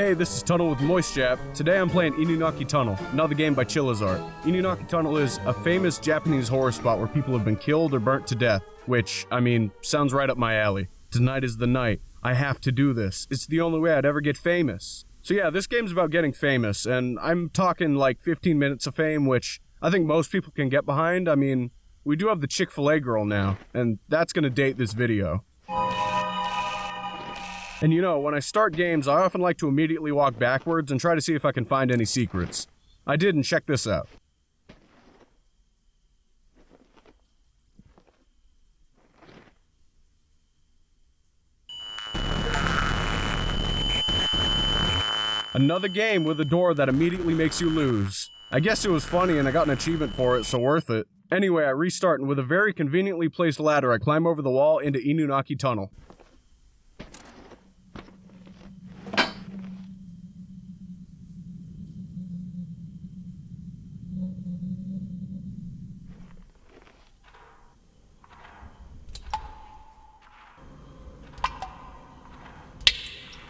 Hey, this is Tunnel with Moistfob. Today I'm playing Inunaki Tunnel, another game by Chillas Art. Inunaki Tunnel is a famous Japanese horror spot where people have been killed or burnt to death, which, I mean, sounds right up my alley. Tonight is the night. I have to do this. It's the only way I'd ever get famous. So yeah, this game's about getting famous, and I'm talking like 15 minutes of fame, which I think most people can get behind. I mean, we do have the Chick-fil-A girl now, and that's gonna date this video. And you know, when I start games, I often like to immediately walk backwards and try to see if I can find any secrets. I did, and check this out. Another game with a door that immediately makes you lose. I guess it was funny and I got an achievement for it, so worth it. Anyway, I restart, and with a very conveniently placed ladder, I climb over the wall into Inunaki Tunnel.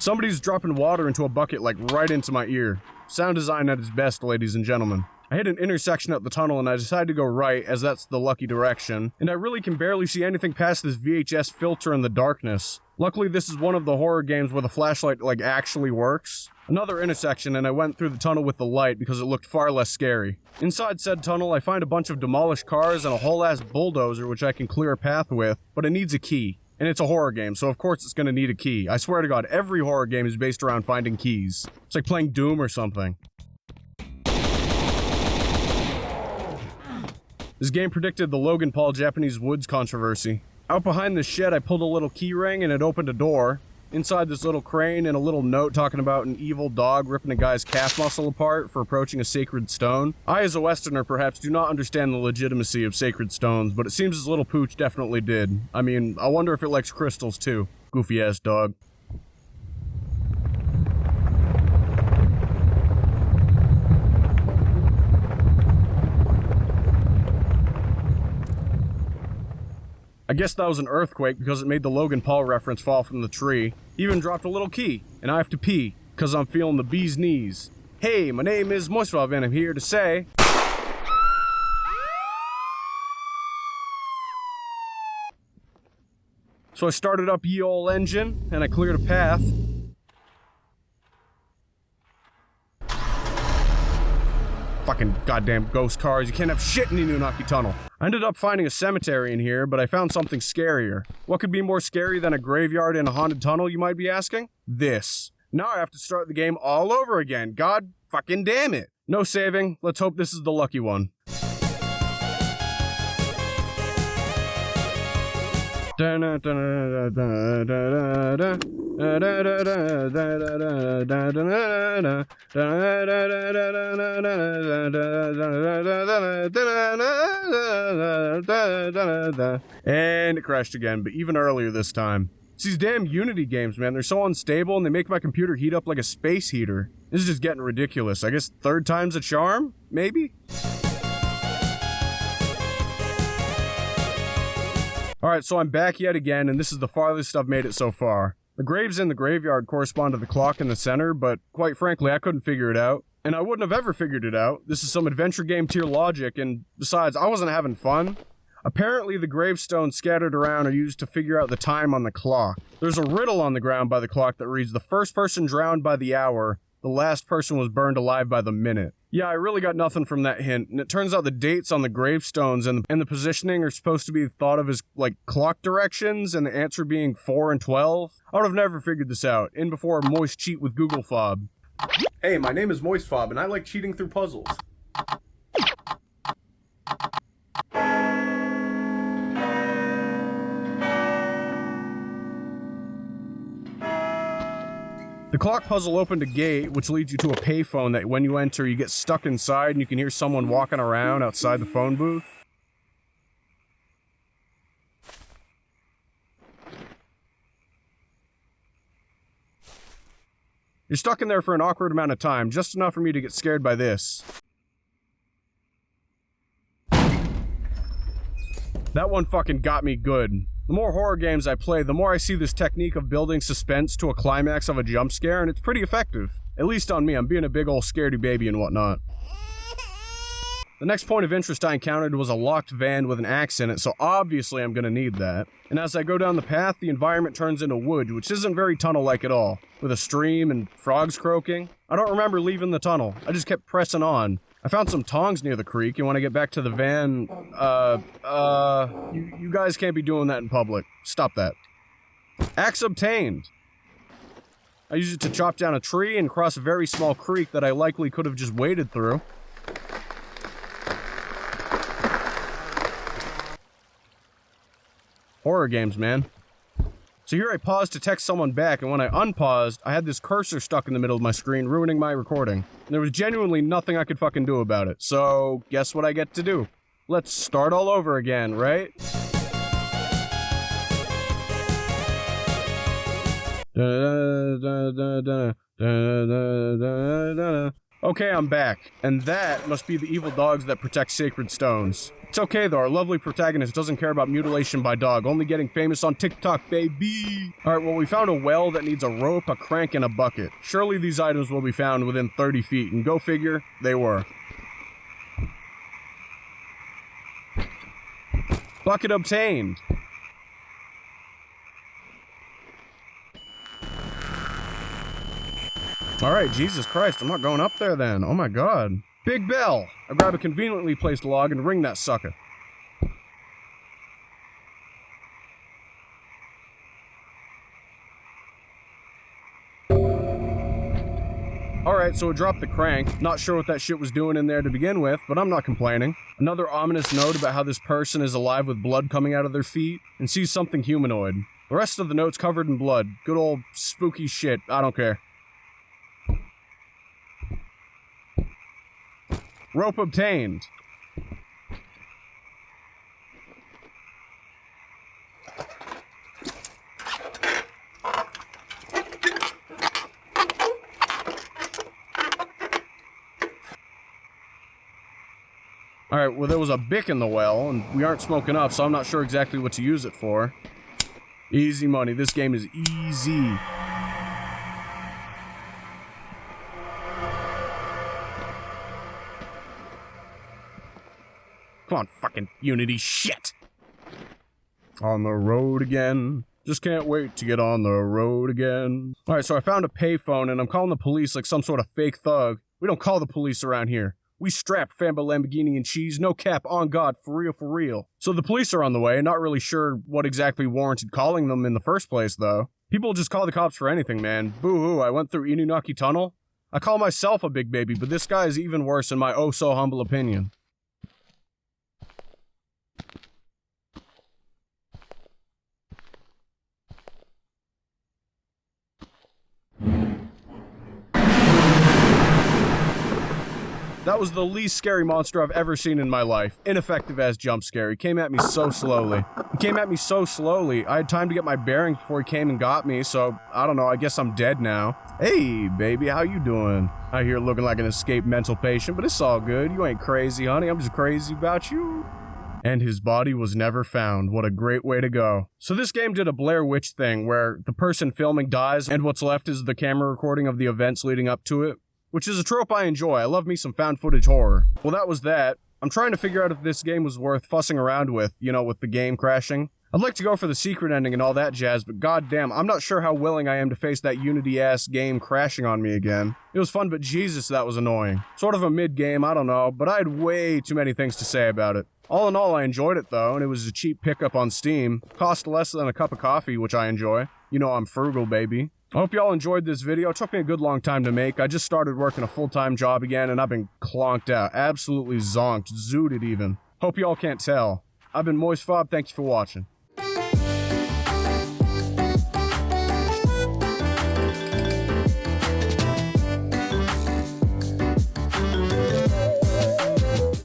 Somebody's dropping water into a bucket like right into my ear. Sound design at its best, ladies and gentlemen. I hit an intersection at the tunnel and I decided to go right, as that's the lucky direction, and I really can barely see anything past this VHS filter in the darkness. Luckily, this is one of the horror games where the flashlight like actually works. Another intersection, and I went through the tunnel with the light because it looked far less scary. Inside said tunnel, I find a bunch of demolished cars and a whole ass bulldozer which I can clear a path with, but it needs a key. And it's a horror game, so of course it's gonna need a key. I swear to God, every horror game is based around finding keys. It's like playing Doom or something. This game predicted the Logan Paul Japanese woods controversy. Out behind this shed, I pulled a little key ring and it opened a door. Inside this little crane and a little note talking about an evil dog ripping a guy's calf muscle apart for approaching a sacred stone. I, as a Westerner, perhaps do not understand the legitimacy of sacred stones, but it seems this little pooch definitely did. I mean, I wonder if it likes crystals too. Goofy ass dog. I guess that was an earthquake because it made the Logan Paul reference fall from the tree. Even dropped a little key, and I have to pee, because I'm feeling the bee's knees. Hey, my name is Moistfob, and I'm here to say... So I started up ye ol' engine, and I cleared a path. Fucking goddamn ghost cars, you can't have shit in Inunaki Tunnel. I ended up finding a cemetery in here, but I found something scarier. What could be more scary than a graveyard in a haunted tunnel, you might be asking? This. Now I have to start the game all over again. God fucking damn it. No saving. Let's hope this is the lucky one. And it crashed again, but even earlier this time. It's these damn Unity games, man. They're so unstable and they make my computer heat up like a space heater. This is just getting ridiculous. I guess third time's a charm? Maybe? Alright, so I'm back yet again, and this is the farthest I've made it so far. The graves in the graveyard correspond to the clock in the center, but quite frankly, I couldn't figure it out. And I wouldn't have ever figured it out. This is some adventure game tier logic, and besides, I wasn't having fun. Apparently, the gravestones scattered around are used to figure out the time on the clock. There's a riddle on the ground by the clock that reads, the first person drowned by the hour, the last person was burned alive by the minute. Yeah, I really got nothing from that hint, and it turns out the dates on the gravestones and the positioning are supposed to be thought of as, like, clock directions, and the answer being 4 and 12. I would have never figured this out. In before Moist cheat with Google Fob. Hey, my name is Moistfob, and I like cheating through puzzles. The clock puzzle opened a gate, which leads you to a payphone that when you enter, you get stuck inside and you can hear someone walking around outside the phone booth. You're stuck in there for an awkward amount of time, just enough for me to get scared by this. That one fucking got me good. The more horror games I play, the more I see this technique of building suspense to a climax of a jump scare, and it's pretty effective. At least on me, I'm being a big ol' scaredy baby and whatnot. The next point of interest I encountered was a locked van with an axe in it, so obviously I'm gonna need that. And as I go down the path, the environment turns into wood, which isn't very tunnel-like at all, with a stream and frogs croaking. I don't remember leaving the tunnel, I just kept pressing on. I found some tongs near the creek, and when I get back to the van, you guys can't be doing that in public. Stop that. Axe obtained! I used it to chop down a tree and cross a very small creek that I likely could have just waded through. Horror games, man. So here I paused to text someone back, and when I unpaused, I had this cursor stuck in the middle of my screen, ruining my recording. And there was genuinely nothing I could fucking do about it. So, guess what I get to do? Let's start all over again, right? Okay, I'm back. And that must be the evil dogs that protect sacred stones. It's okay though, our lovely protagonist doesn't care about mutilation by dog, only getting famous on TikTok, baby! Alright, well we found a well that needs a rope, a crank, and a bucket. Surely these items will be found within 30 feet, and go figure, they were. Bucket obtained! Alright, Jesus Christ, I'm not going up there then. Oh my god. Big bell! I grab a conveniently placed log and ring that sucker. Alright, so it dropped the crank. Not sure what that shit was doing in there to begin with, but I'm not complaining. Another ominous note about how this person is alive with blood coming out of their feet and sees something humanoid. The rest of the note's covered in blood. Good old spooky shit. I don't care. Rope obtained. Alright, well there was a bick in the well, and we aren't smoking up, so I'm not sure exactly what to use it for. Easy money, this game is easy. Come on, fucking Unity shit! On the road again. Just can't wait to get on the road again. Alright, so I found a payphone and I'm calling the police like some sort of fake thug. We don't call the police around here. We strap Famba Lamborghini and cheese, no cap, on God, for real, for real. So the police are on the way, not really sure what exactly warranted calling them in the first place, though. People just call the cops for anything, man. Boo-hoo, I went through Inunaki Tunnel. I call myself a big baby, but this guy is even worse in my oh-so-humble opinion. That was the least scary monster I've ever seen in my life. Ineffective as jump scare. He came at me so slowly. I had time to get my bearings before he came and got me, so I don't know, I guess I'm dead now. Hey, baby, how you doing? Out here looking like an escaped mental patient, but it's all good. You ain't crazy, honey. I'm just crazy about you. And his body was never found. What a great way to go. So this game did a Blair Witch thing, where the person filming dies, and what's left is the camera recording of the events leading up to it. Which is a trope I enjoy. I love me some found footage horror. Well, that was that. I'm trying to figure out if this game was worth fussing around with, you know, with the game crashing. I'd like to go for the secret ending and all that jazz, but goddamn, I'm not sure how willing I am to face that Unity-ass game crashing on me again. It was fun, but Jesus, that was annoying. Sort of a mid-game, I don't know, but I had way too many things to say about it. All in all, I enjoyed it though, and it was a cheap pickup on Steam. Cost less than a cup of coffee, which I enjoy. You know I'm frugal, baby. I hope y'all enjoyed this video. It took me a good long time to make. I just started working a full-time job again, and I've been clonked out. Absolutely zonked. Zooted even. Hope y'all can't tell. I've been Moistfob. Thank you for watching.